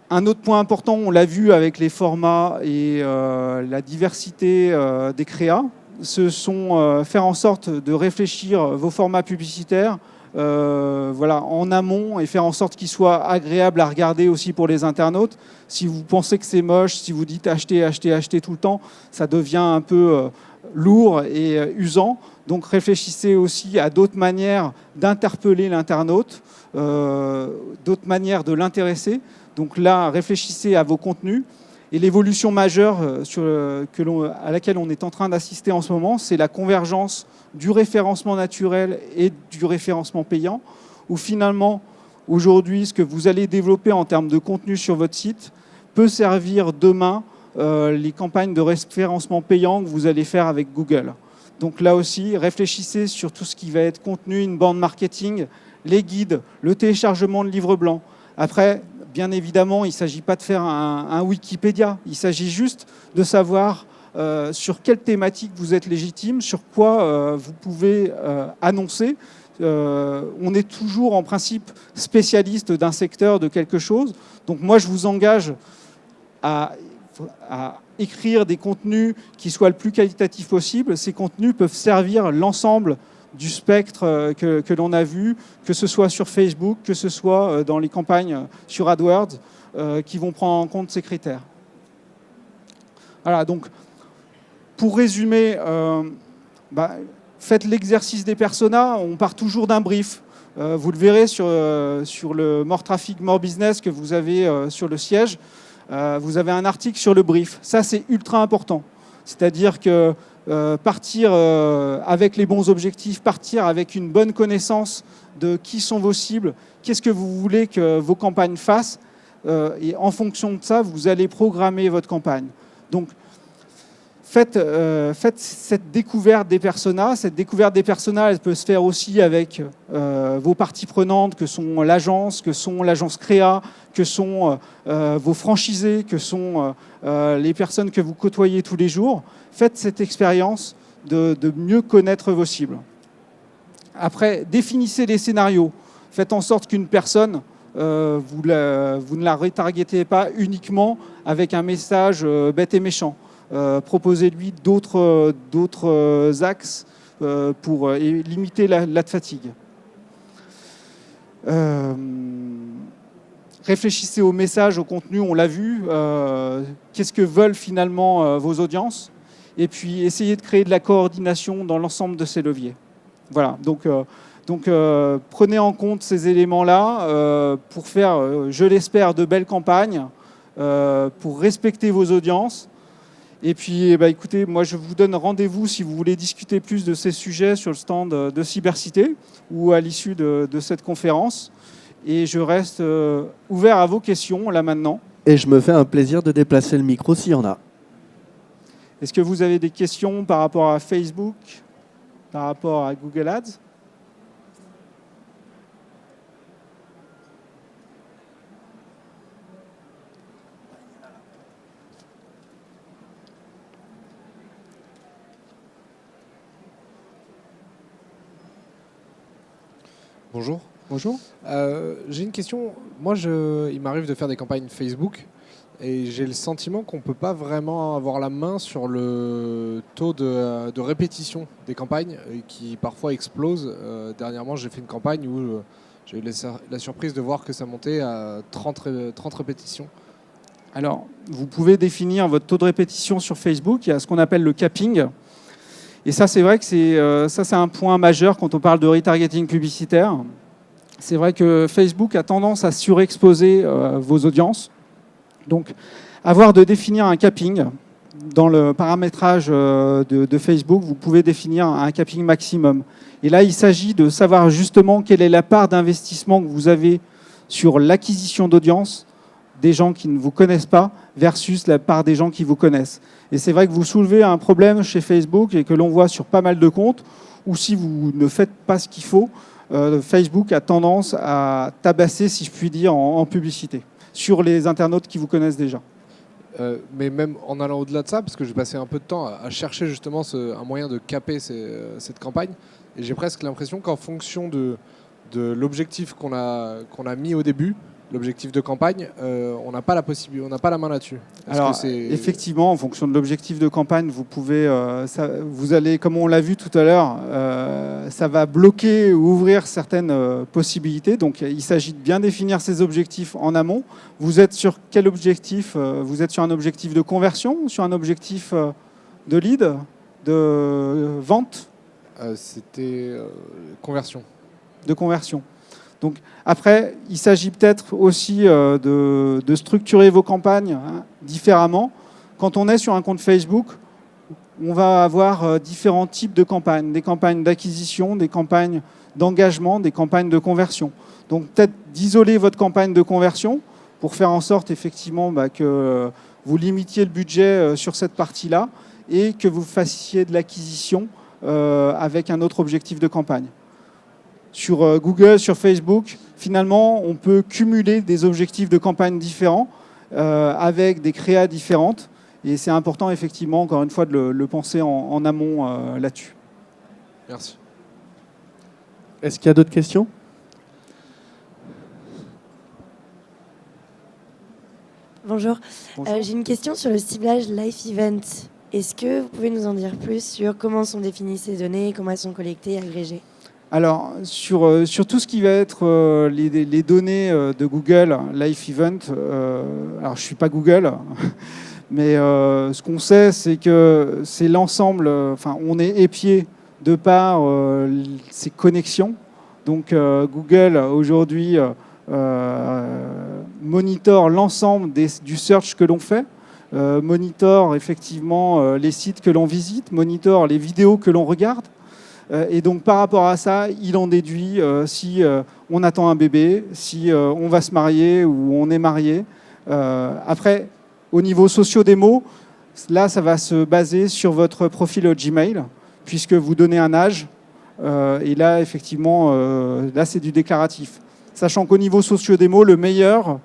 Speaker 1: Un autre point important, on l'a vu avec les formats et la diversité des créas, ce sont faire en sorte de réfléchir vos formats publicitaires en amont et faire en sorte qu'ils soient agréables à regarder aussi pour les internautes. Si vous pensez que c'est moche, si vous dites acheter, acheter, acheter tout le temps, ça devient un peu lourd et usant. Donc réfléchissez aussi à d'autres manières d'interpeller l'internaute, d'autres manières de l'intéresser. Donc là, réfléchissez à vos contenus. Et l'évolution majeure à laquelle on est en train d'assister en ce moment, c'est la convergence du référencement naturel et du référencement payant, où finalement, aujourd'hui, ce que vous allez développer en termes de contenu sur votre site peut servir demain les campagnes de référencement payant que vous allez faire avec Google. Donc là aussi, réfléchissez sur tout ce qui va être contenu, inbound marketing, les guides, le téléchargement de livres blancs. Après, bien évidemment, il ne s'agit pas de faire un Wikipédia. Il s'agit juste de savoir sur quelle thématique vous êtes légitime, sur quoi vous pouvez annoncer. On est toujours en principe spécialiste d'un secteur, de quelque chose. Donc moi, je vous engage à écrire des contenus qui soient le plus qualitatifs possible. Ces contenus peuvent servir l'ensemble du spectre que l'on a vu, que ce soit sur Facebook, que ce soit dans les campagnes sur AdWords, qui vont prendre en compte ces critères. Voilà, donc, pour résumer, faites l'exercice des personas, on part toujours d'un brief. Vous le verrez sur le More Traffic, More Business que vous avez sur le siège. Vous avez un article sur le brief. Ça, c'est ultra important. C'est-à-dire que partir avec les bons objectifs, partir avec une bonne connaissance de qui sont vos cibles, qu'est-ce que vous voulez que vos campagnes fassent, et en fonction de ça, vous allez programmer votre campagne. Donc, faites cette découverte des personas. Cette découverte des personas, elle peut se faire aussi avec vos parties prenantes, que sont l'agence créa, que sont vos franchisés, que sont les personnes que vous côtoyez tous les jours. Faites cette expérience de mieux connaître vos cibles. Après, définissez les scénarios. Faites en sorte qu'une personne vous ne la retargetez pas uniquement avec un message bête et méchant. Proposez-lui d'autres axes pour limiter la fatigue. Réfléchissez au message, au contenu, on l'a vu. Qu'est-ce que veulent finalement vos audiences? Et puis, essayez de créer de la coordination dans l'ensemble de ces leviers. Voilà, donc prenez en compte ces éléments-là pour faire, je l'espère, de belles campagnes, pour respecter vos audiences. Et puis, écoutez, moi, je vous donne rendez-vous si vous voulez discuter plus de ces sujets sur le stand de Cybercité ou à l'issue de cette conférence. Et je reste ouvert à vos questions, là, maintenant.
Speaker 2: Et je me fais un plaisir de déplacer le micro s'il y en a.
Speaker 1: Est-ce que vous avez des questions par rapport à Facebook, par rapport à Google Ads?
Speaker 3: Bonjour.
Speaker 1: Bonjour.
Speaker 3: J'ai une question. Moi, il m'arrive de faire des campagnes Facebook et j'ai le sentiment qu'on ne peut pas vraiment avoir la main sur le taux de répétition des campagnes qui parfois explose. Dernièrement, j'ai fait une campagne où j'ai eu la surprise de voir que ça montait à 30 répétitions.
Speaker 1: Alors, vous pouvez définir votre taux de répétition sur Facebook. Il y a ce qu'on appelle le capping. Et ça, c'est vrai que c'est un point majeur quand on parle de retargeting publicitaire. C'est vrai que Facebook a tendance à surexposer vos audiences. Donc, de définir un capping. Dans le paramétrage de Facebook, vous pouvez définir un capping maximum. Et là, il s'agit de savoir justement quelle est la part d'investissement que vous avez sur l'acquisition d'audience des gens qui ne vous connaissent pas versus la part des gens qui vous connaissent. Et c'est vrai que vous soulevez un problème chez Facebook et que l'on voit sur pas mal de comptes où si vous ne faites pas ce qu'il faut, Facebook a tendance à tabasser, si je puis dire, en publicité sur les internautes qui vous connaissent déjà.
Speaker 3: Mais même en allant au-delà de ça, parce que j'ai passé un peu de temps à chercher justement un moyen de capper cette campagne, et j'ai presque l'impression qu'en fonction de l'objectif qu'on a mis au début, l'objectif de campagne, on n'a pas la possibilité, on n'a pas la main là-dessus.
Speaker 1: Alors, effectivement, en fonction de l'objectif de campagne, vous pouvez, vous allez, comme on l'a vu tout à l'heure, ça va bloquer ou ouvrir certaines possibilités. Donc, il s'agit de bien définir ces objectifs en amont. Vous êtes sur quel objectif? Vous êtes sur un objectif de conversion, sur un objectif de lead, de vente?
Speaker 3: C'était conversion.
Speaker 1: De conversion. Donc, après, il s'agit peut-être aussi de structurer vos campagnes différemment. Quand on est sur un compte Facebook, on va avoir différents types de campagnes. Des campagnes d'acquisition, des campagnes d'engagement, des campagnes de conversion. Donc, peut-être d'isoler votre campagne de conversion pour faire en sorte effectivement que vous limitiez le budget sur cette partie-là et que vous fassiez de l'acquisition avec un autre objectif de campagne. Sur Google, sur Facebook, finalement, on peut cumuler des objectifs de campagne différents avec des créas différentes. Et c'est important, effectivement, encore une fois, de le penser en amont là-dessus.
Speaker 3: Merci.
Speaker 2: Est-ce qu'il y a d'autres questions?
Speaker 4: Bonjour.
Speaker 1: Bonjour.
Speaker 4: J'ai une question sur le ciblage Life Event. Est-ce que vous pouvez nous en dire plus sur comment sont définies ces données, comment elles sont collectées, agrégées?
Speaker 1: Alors, sur tout ce qui va être les données de Google, Life Event, alors je ne suis pas Google, mais ce qu'on sait, c'est que c'est l'ensemble, on est épié de par ces connexions. Donc, Google, aujourd'hui, monitore l'ensemble du search que l'on fait, monitore effectivement les sites que l'on visite, monitore les vidéos que l'on regarde. Et donc, par rapport à ça, il en déduit si on attend un bébé, si on va se marier ou on est marié. Après, au niveau socio-démo, là, ça va se baser sur votre profil Gmail, puisque vous donnez un âge. Et là, effectivement, là, c'est du déclaratif. Sachant qu'au niveau socio-démo, le meilleur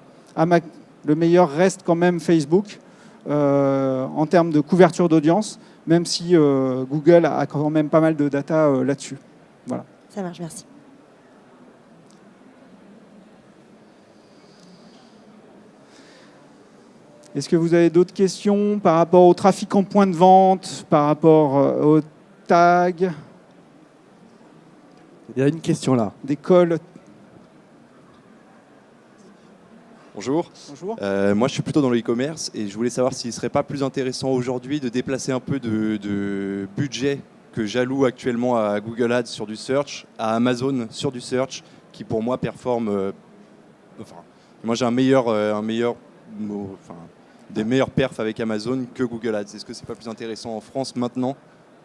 Speaker 1: reste quand même Facebook en termes de couverture d'audience, même si Google a quand même pas mal de data là-dessus. Voilà.
Speaker 4: Ça marche, merci.
Speaker 1: Est-ce que vous avez d'autres questions par rapport au trafic en point de vente, par rapport aux tags,
Speaker 2: Il y a une question là.
Speaker 1: des calls?
Speaker 5: Bonjour.
Speaker 1: Bonjour.
Speaker 5: Moi, je suis plutôt dans le e-commerce et je voulais savoir s'il ne serait pas plus intéressant aujourd'hui de déplacer un peu de budget que j'alloue actuellement à Google Ads sur du search, à Amazon sur du search, qui pour moi performe. Moi, j'ai des meilleurs perfs avec Amazon que Google Ads. Est-ce que c'est pas plus intéressant en France maintenant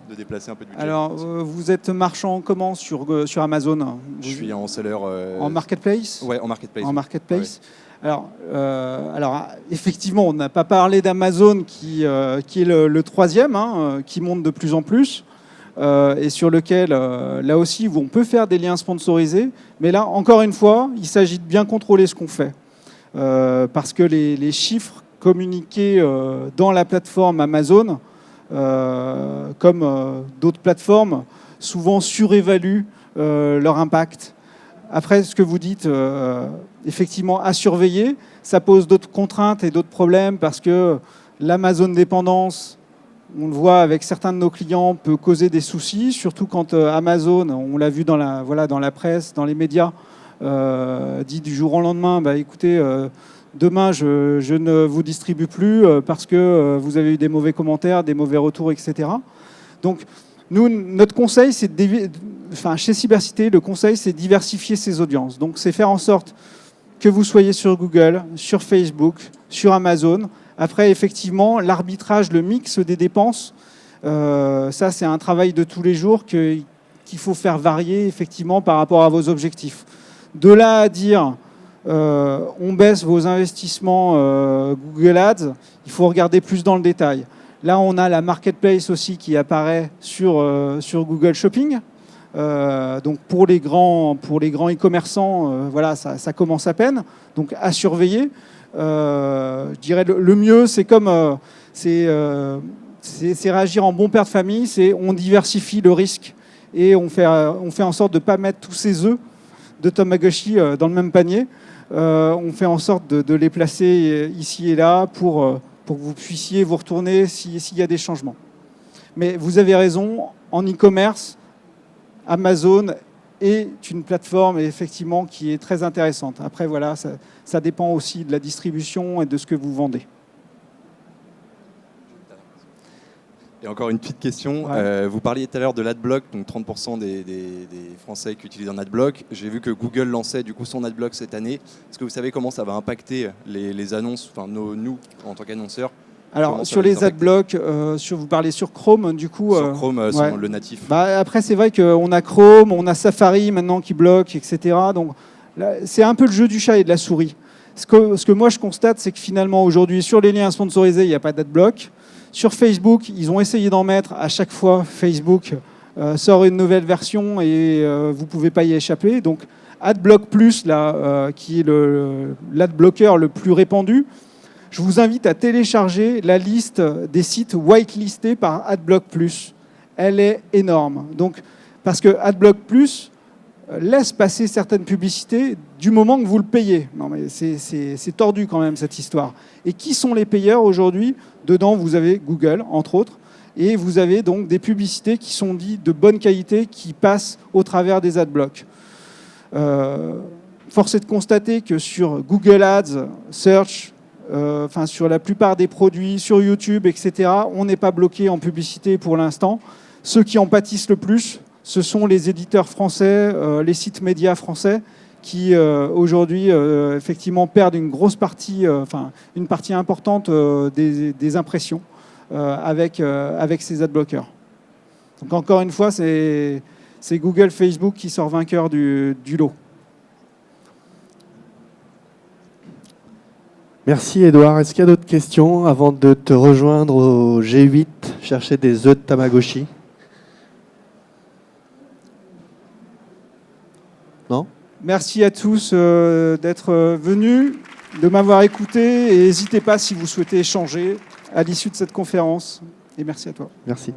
Speaker 5: de déplacer un peu de budget?
Speaker 1: Alors, vous êtes marchand comment sur Amazon?
Speaker 5: Je suis en seller.
Speaker 1: En marketplace?
Speaker 5: Ouais, en marketplace.
Speaker 1: En marketplace. Alors, effectivement, on n'a pas parlé d'Amazon qui est le troisième, qui monte de plus en plus, et sur lequel, là aussi, on peut faire des liens sponsorisés. Mais là, encore une fois, il s'agit de bien contrôler ce qu'on fait. Parce que les chiffres communiqués dans la plateforme Amazon, comme d'autres plateformes, souvent surévaluent leur impact. Après, ce que vous dites, effectivement, à surveiller, ça pose d'autres contraintes et d'autres problèmes parce que l'Amazon dépendance, on le voit avec certains de nos clients, peut causer des soucis, surtout quand Amazon, on l'a vu dans la presse, dans les médias, dit du jour au lendemain, écoutez, demain, je ne vous distribue plus parce que vous avez eu des mauvais commentaires, des mauvais retours, etc. Donc, nous, notre conseil, c'est chez Cybercité, le conseil, c'est diversifier ses audiences. Donc, c'est faire en sorte que vous soyez sur Google, sur Facebook, sur Amazon. Après, effectivement, l'arbitrage, le mix des dépenses, ça, c'est un travail de tous les jours qu'il faut faire varier, effectivement, par rapport à vos objectifs. De là à dire, on baisse vos investissements Google Ads, il faut regarder plus dans le détail. Là, on a la marketplace aussi qui apparaît sur Google Shopping. Donc pour les grands e-commerçants, ça commence à peine. Donc à surveiller. Je dirais le mieux, c'est réagir en bon père de famille. C'est on diversifie le risque et on fait en sorte de ne pas mettre tous ses œufs de Tamagotchi dans le même panier. On fait en sorte de les placer ici et là pour que vous puissiez vous retourner s'il y a des changements. Mais vous avez raison, en e-commerce, Amazon est une plateforme effectivement qui est très intéressante. Après, voilà, ça dépend aussi de la distribution et de ce que vous vendez.
Speaker 5: Et encore une petite question.
Speaker 1: Ouais.
Speaker 5: Vous parliez tout à l'heure de l'adblock, donc 30% des Français qui utilisent un adblock. J'ai vu que Google lançait du coup son adblock cette année. Est-ce que vous savez comment ça va impacter les annonces, enfin nous en tant qu'annonceurs?
Speaker 1: Alors sur les adblocks, vous parlez sur Chrome du coup.
Speaker 5: Sur Chrome, sur le natif.
Speaker 1: Après c'est vrai qu'on a Chrome, on a Safari maintenant qui bloque, etc. Donc c'est un peu le jeu du chat et de la souris. Ce que moi je constate, c'est que finalement aujourd'hui sur les liens sponsorisés, il n'y a pas d'adblock. Sur Facebook, ils ont essayé d'en mettre. À chaque fois, Facebook sort une nouvelle version et vous ne pouvez pas y échapper. Donc, AdBlock Plus, qui est l'adblocker le plus répandu, je vous invite à télécharger la liste des sites whitelistés par AdBlock Plus. Elle est énorme. Donc, parce que AdBlock Plus laisse passer certaines publicités du moment que vous le payez. Non, mais c'est tordu quand même cette histoire. Et qui sont les payeurs aujourd'hui? Dedans, vous avez Google, entre autres, et vous avez donc des publicités qui sont dites de bonne qualité, qui passent au travers des adblocks. Force est de constater que sur Google Ads, Search, sur la plupart des produits, sur YouTube, etc., on n'est pas bloqué en publicité pour l'instant. Ceux qui en pâtissent le plus, ce sont les éditeurs français, les sites médias français, qui aujourd'hui effectivement perdent une grosse partie, une partie importante des impressions avec ces adblockers. Donc encore une fois, c'est Google, Facebook qui sort vainqueur du lot.
Speaker 2: Merci Edouard. Est-ce qu'il y a d'autres questions avant de te rejoindre au G8, chercher des œufs de Tamagotchi? Non?
Speaker 1: Merci à tous d'être venus, de m'avoir écouté et n'hésitez pas si vous souhaitez échanger à l'issue de cette conférence. Et merci à toi.
Speaker 2: Merci.